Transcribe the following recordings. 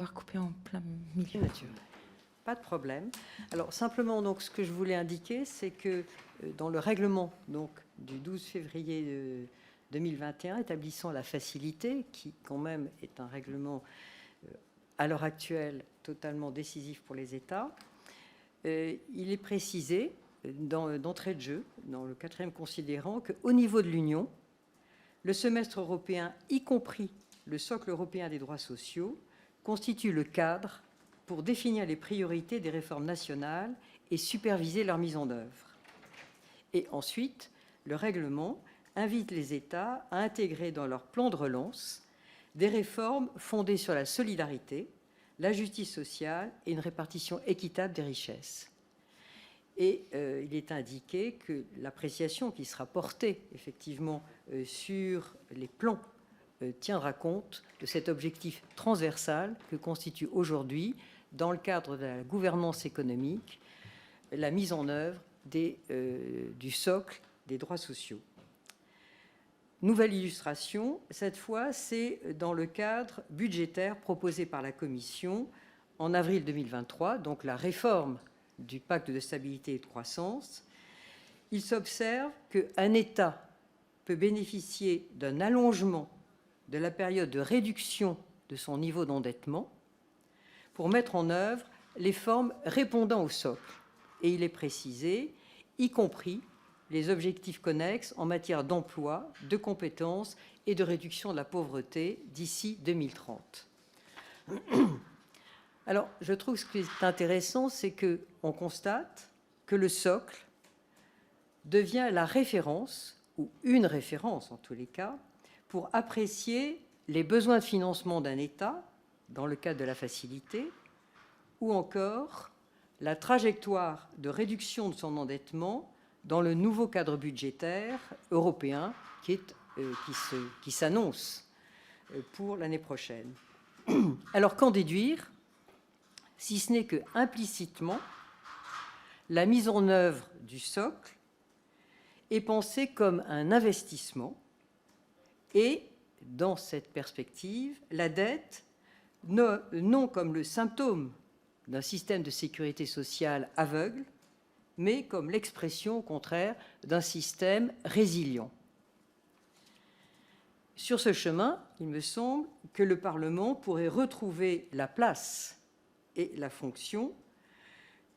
Coupé en plein milieu. Pas de problème. Alors simplement, donc, ce que je voulais indiquer, c'est que dans le règlement donc, du 12 février 2021 établissant la facilité, qui quand même est un règlement à l'heure actuelle totalement décisif pour les États, il est précisé d'entrée de jeu, dans le 4e considérant, qu'au niveau de l'Union, le semestre européen, y compris le socle européen des droits sociaux, constitue le cadre pour définir les priorités des réformes nationales et superviser leur mise en œuvre. Et ensuite, le règlement invite les États à intégrer dans leur plan de relance des réformes fondées sur la solidarité, la justice sociale et une répartition équitable des richesses. Et il est indiqué que l'appréciation qui sera portée effectivement sur les plans tiendra compte de cet objectif transversal que constitue aujourd'hui, dans le cadre de la gouvernance économique, la mise en œuvre du socle des droits sociaux. Nouvelle illustration, cette fois, c'est dans le cadre budgétaire proposé par la Commission en avril 2023, donc la réforme du pacte de stabilité et de croissance. Il s'observe qu'un État peut bénéficier d'un allongement de la période de réduction de son niveau d'endettement pour mettre en œuvre les formes répondant au socle. Et il est précisé, y compris les objectifs connexes en matière d'emploi, de compétences et de réduction de la pauvreté d'ici 2030. Alors, je trouve ce qui est intéressant, c'est qu'on constate que le socle devient la référence, ou une référence en tous les cas, pour apprécier les besoins de financement d'un État dans le cadre de la facilité, ou encore la trajectoire de réduction de son endettement dans le nouveau cadre budgétaire européen qui s'annonce pour l'année prochaine. Alors, qu'en déduire, si ce n'est que, implicitement, la mise en œuvre du socle est pensée comme un investissement et, dans cette perspective, la dette, non comme le symptôme d'un système de sécurité sociale aveugle, mais comme l'expression, au contraire, d'un système résilient. Sur ce chemin, il me semble que le Parlement pourrait retrouver la place et la fonction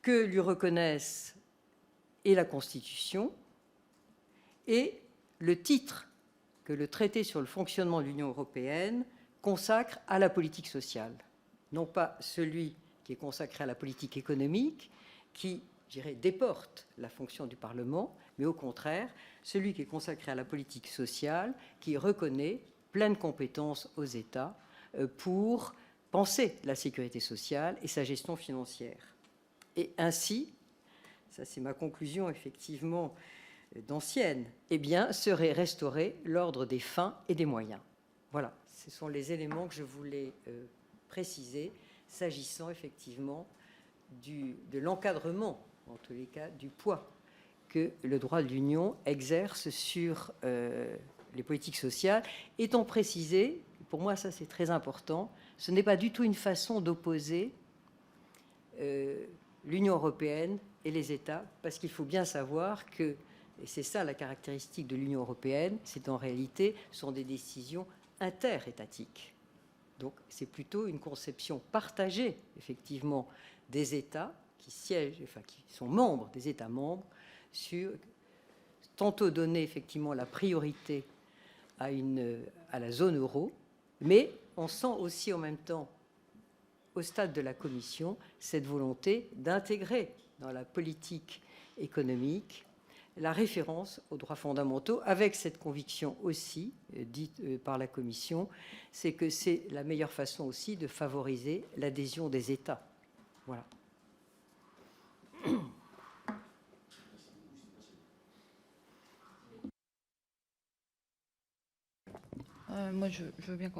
que lui reconnaissent et la Constitution et le titre que le traité sur le fonctionnement de l'Union européenne consacre à la politique sociale. Non pas celui qui est consacré à la politique économique, qui, je dirais, déporte la fonction du Parlement, mais au contraire, celui qui est consacré à la politique sociale, qui reconnaît pleine compétence aux États pour penser la sécurité sociale et sa gestion financière. Et ainsi, ça c'est ma conclusion effectivement d'ancienne, eh bien, serait restauré l'ordre des fins et des moyens. Voilà, ce sont les éléments que je voulais préciser, s'agissant effectivement de l'encadrement, en tous les cas, du poids que le droit de l'Union exerce sur les politiques sociales, étant précisé, pour moi ça c'est très important, ce n'est pas du tout une façon d'opposer l'Union européenne et les États, parce qu'il faut bien savoir que, et c'est ça la caractéristique de l'Union européenne, c'est en réalité, ce sont des décisions interétatiques. Donc c'est plutôt une conception partagée, effectivement, des États qui siègent, enfin qui sont membres des États membres, sur tantôt donner effectivement la priorité à la zone euro, mais on sent aussi en même temps, au stade de la Commission, cette volonté d'intégrer dans la politique économique la référence aux droits fondamentaux, avec cette conviction aussi, dite par la Commission, c'est que c'est la meilleure façon aussi de favoriser l'adhésion des États. Voilà. Moi, je veux bien